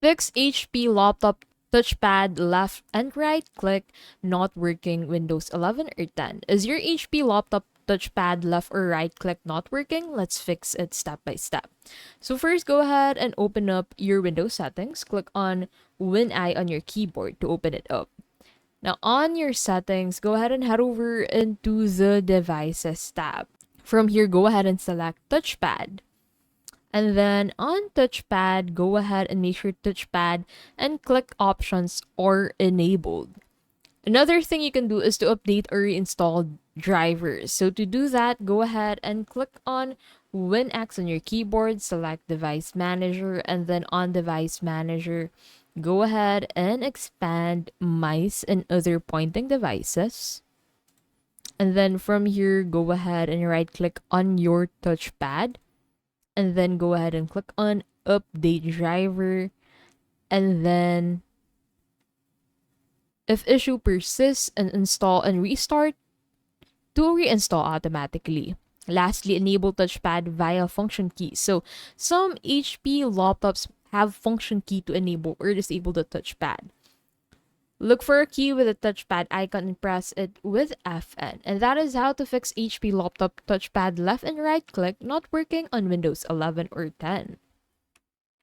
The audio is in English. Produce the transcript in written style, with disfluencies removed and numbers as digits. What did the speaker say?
Fix HP laptop touchpad left and right click not working Windows 11 or 10. Is your HP laptop touchpad left or right click not working? Let's fix it step by step. So first, go ahead and open up your Windows settings. Click on WinI on your keyboard to open it up. Now on your settings, go ahead and head over into the devices tab. From here, go ahead and select touchpad. And then on touchpad, go ahead and make sure touchpad and click options are enabled. Another thing you can do is to update or reinstall drivers. So to do that, go ahead and click on WinX on your keyboard, select device manager, and then on device manager, go ahead and expand mice and other pointing devices. And then from here, go ahead and right click on your touchpad. And then go ahead and click on update driver. And then if issue persists, and install and restart to reinstall automatically. Lastly, enable touchpad via function key. So some HP laptops have function key to enable or disable the touchpad. Look for a key with a touchpad icon and press it with Fn. And that is how to fix HP laptop touchpad left and right click not working on Windows 11 or 10.